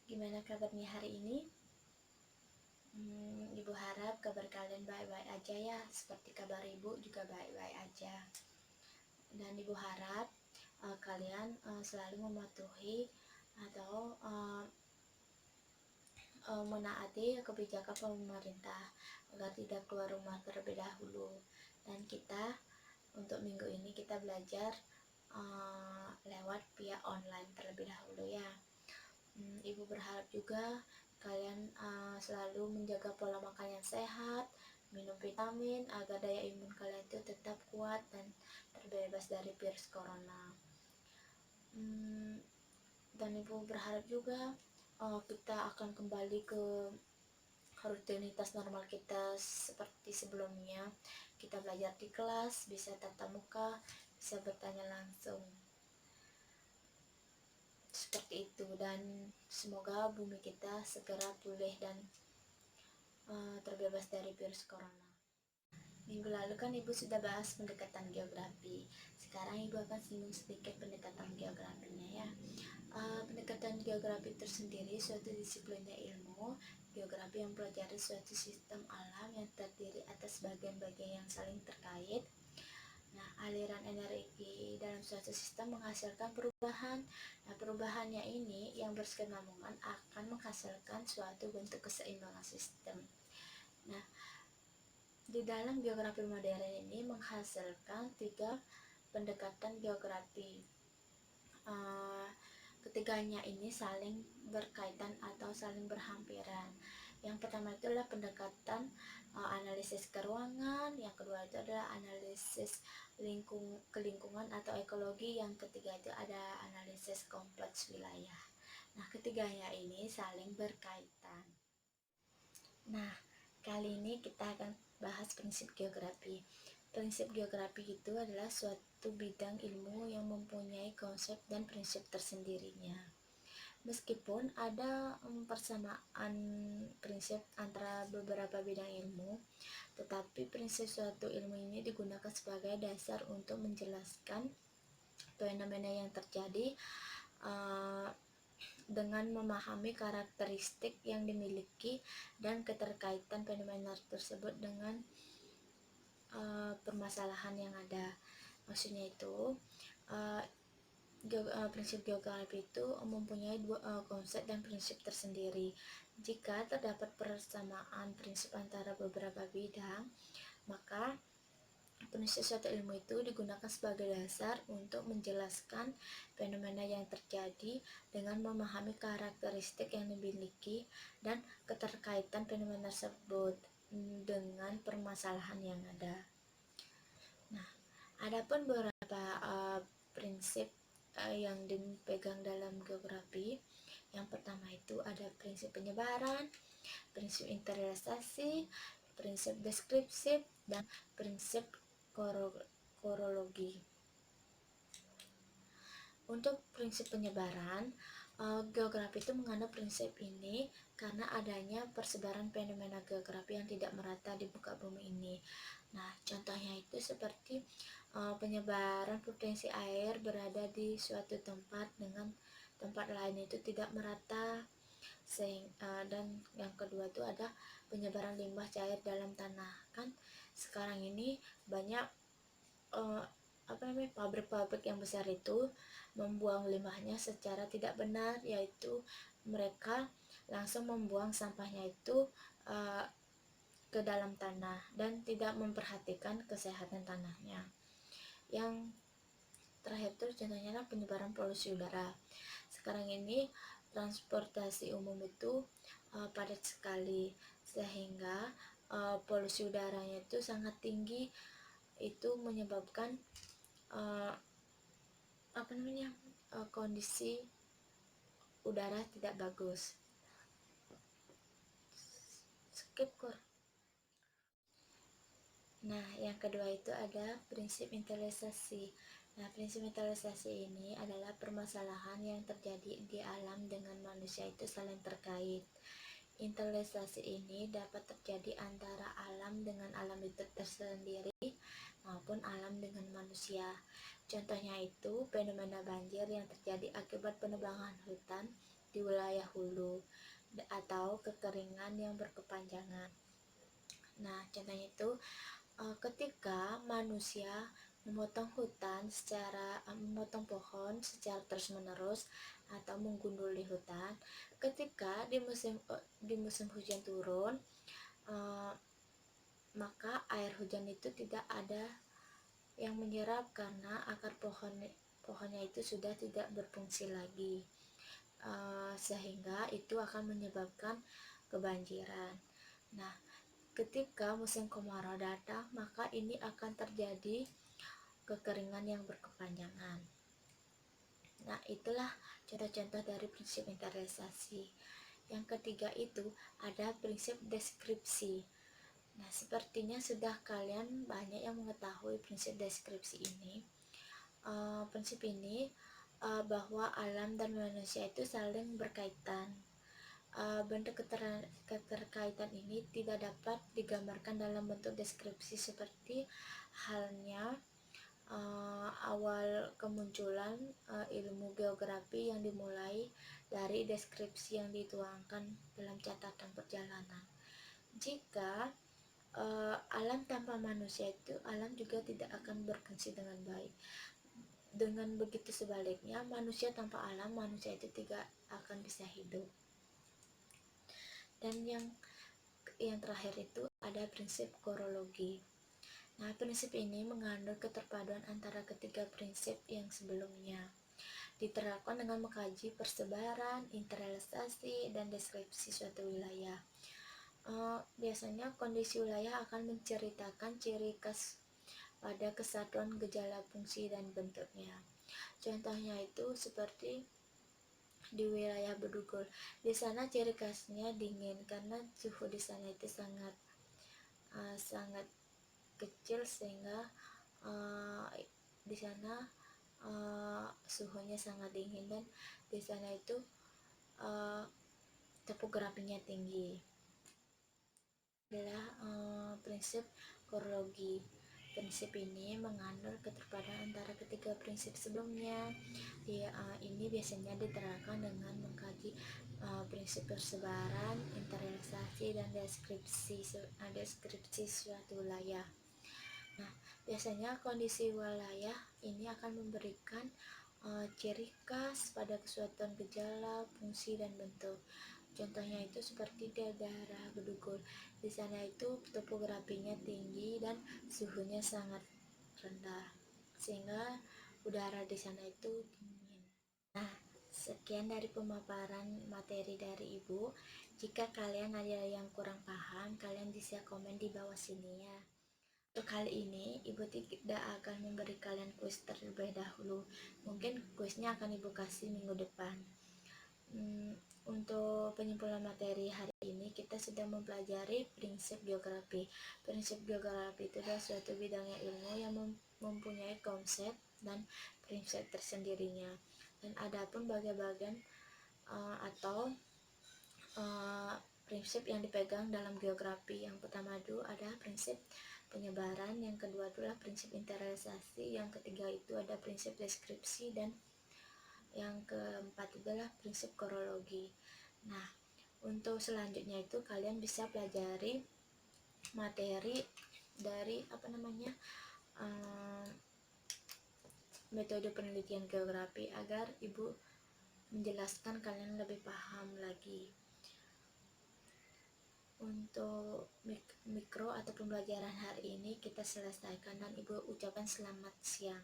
Gimana kabarnya hari ini? Ibu harap kabar kalian baik-baik aja ya, seperti kabar ibu juga baik-baik aja. Dan ibu harap kalian selalu mematuhi atau menaati kebijakan pemerintah agar tidak keluar rumah terlebih dahulu. Dan kita untuk minggu ini kita belajar lewat via online terlebih dahulu ya. Ibu berharap juga kalian selalu menjaga pola makan yang sehat, minum vitamin agar daya imun kalian itu tetap kuat dan terbebas dari virus corona. Dan ibu berharap juga kita akan kembali ke rutinitas normal kita seperti sebelumnya. Kita belajar di kelas, bisa tatap muka, bisa bertanya langsung. Seperti itu, dan semoga bumi kita segera pulih dan terbebas dari virus corona. Minggu lalu kan ibu sudah bahas pendekatan geografi. Sekarang ibu akan singgung sedikit pendekatan geografinya ya. Pendekatan geografi tersendiri suatu disiplinnya ilmu geografi yang mempelajari suatu sistem alam yang terdiri atas bagian-bagian yang saling terkait. Nah, aliran energi dalam suatu sistem menghasilkan perubahan. Nah, perubahannya ini yang berkesinambungan akan menghasilkan suatu bentuk keseimbangan sistem. Nah, di dalam geografi modern ini menghasilkan 3 pendekatan geografi. Ketiganya ini saling berkaitan atau saling berhampiran. Yang pertama itu adalah pendekatan analisis keruangan, yang kedua itu adalah analisis kelingkungan atau ekologi, yang ketiga itu ada analisis kompleks wilayah. Nah, ketiganya ini saling berkaitan. Nah, kali ini kita akan bahas prinsip geografi. Prinsip geografi itu adalah suatu bidang ilmu yang mempunyai konsep dan prinsip tersendirinya. Meskipun ada persamaan prinsip antara beberapa bidang ilmu, tetapi prinsip suatu ilmu ini digunakan sebagai dasar untuk menjelaskan fenomena yang terjadi dengan memahami karakteristik yang dimiliki dan keterkaitan fenomena tersebut dengan permasalahan yang ada. Maksudnya itu prinsip geografi itu mempunyai 2 konsep dan prinsip tersendiri. Jika terdapat persamaan prinsip antara beberapa bidang, maka prinsip suatu ilmu itu digunakan sebagai dasar untuk menjelaskan fenomena yang terjadi dengan memahami karakteristik yang dimiliki dan keterkaitan fenomena tersebut dengan permasalahan yang ada. Nah, adapun beberapa prinsip yang dipegang dalam geografi. Yang pertama itu ada prinsip penyebaran, prinsip interiorisasi, prinsip deskripsi, dan prinsip korologi. Untuk prinsip penyebaran, geografi itu mengandung prinsip ini karena adanya persebaran fenomena geografi yang tidak merata di muka bumi ini. Nah, contohnya itu seperti penyebaran potensi air berada di suatu tempat dengan tempat lain itu tidak merata. Dan yang kedua itu ada penyebaran limbah cair dalam tanah. Kan sekarang ini banyak pabrik-pabrik yang besar itu membuang limbahnya secara tidak benar, yaitu mereka langsung membuang sampahnya itu ke dalam tanah dan tidak memperhatikan kesehatan tanahnya. Yang terakhir itu contohnya adalah penyebaran polusi udara. Sekarang ini transportasi umum itu padat sekali, sehingga polusi udaranya itu sangat tinggi. Itu menyebabkan kondisi udara tidak bagus. Skip kor. Nah, yang kedua itu ada prinsip interiorisasi. Nah, prinsip interiorisasi ini adalah permasalahan yang terjadi di alam dengan manusia itu saling terkait. Interiorisasi ini dapat terjadi antara alam dengan alam itu tersendiri maupun alam dengan manusia. Contohnya itu fenomena banjir yang terjadi akibat penebangan hutan di wilayah hulu atau kekeringan yang berkepanjangan. Nah, contohnya itu ketika manusia memotong memotong pohon secara terus-menerus atau menggunduli hutan, ketika di musim hujan turun, maka air hujan itu tidak ada yang menyerap karena akar pohonnya itu sudah tidak berfungsi lagi, sehingga itu akan menyebabkan kebanjiran. Nah, ketika musim kemarau datang, maka ini akan terjadi kekeringan yang berkepanjangan. Nah, itulah contoh-contoh dari prinsip internalisasi. Yang ketiga itu ada prinsip deskripsi. Nah, sepertinya sudah kalian banyak yang mengetahui prinsip deskripsi ini. Prinsip ini bahwa alam dan manusia itu saling berkaitan. Bentuk keterkaitan ini tidak dapat digambarkan dalam bentuk deskripsi seperti halnya awal kemunculan ilmu geografi yang dimulai dari deskripsi yang dituangkan dalam catatan perjalanan. Jika alam tanpa manusia itu, alam juga tidak akan berfungsi dengan baik. Dengan begitu sebaliknya, manusia tanpa alam, manusia itu tidak akan bisa hidup. Dan yang terakhir itu ada prinsip korologi. Nah, prinsip ini mengandung keterpaduan antara ketiga prinsip yang sebelumnya. Diterapkan dengan mengkaji persebaran, internalisasi, dan deskripsi suatu wilayah. Biasanya kondisi wilayah akan menceritakan ciri khas pada kesatuan gejala fungsi dan bentuknya. Contohnya itu seperti di wilayah Bedugul. Di sana ciri khasnya dingin karena suhu di sana itu sangat kecil, sehingga di sana suhunya sangat dingin, dan di sana itu topografinya tinggi. Adalah prinsip korologi. Prinsip ini mengandung keterpaduan antara ketiga prinsip sebelumnya. Ini biasanya diterapkan dengan mengkaji prinsip persebaran, internalisasi, dan deskripsi suatu wilayah. Nah, biasanya kondisi wilayah ini akan memberikan ciri khas pada kesatuan gejala, fungsi, dan bentuk. Contohnya itu seperti di daerah Bedugul. Di sana itu topografinya tinggi dan suhunya sangat rendah, sehingga udara di sana itu dingin. Nah, sekian dari pemaparan materi dari Ibu. Jika kalian ada yang kurang paham, kalian bisa komen di bawah sini ya. Untuk kali ini, Ibu tidak akan memberi kalian kuis terlebih dahulu. Mungkin kuisnya akan Ibu kasih minggu depan. Untuk penyimpulan materi hari ini, kita sudah mempelajari prinsip geografi. Prinsip geografi itu adalah suatu bidangnya ilmu yang mempunyai konsep dan prinsip tersendirinya. Dan adapun bagian-bagian atau prinsip yang dipegang dalam geografi, yang pertama itu ada prinsip penyebaran, yang kedua adalah prinsip internalisasi, yang ketiga itu ada prinsip deskripsi, dan yang keempat adalah prinsip korologi. Nah, untuk selanjutnya itu kalian bisa pelajari materi dari metode penelitian geografi agar Ibu menjelaskan kalian lebih paham lagi. Untuk mikro atau pembelajaran hari ini kita selesaikan, dan Ibu ucapkan selamat siang.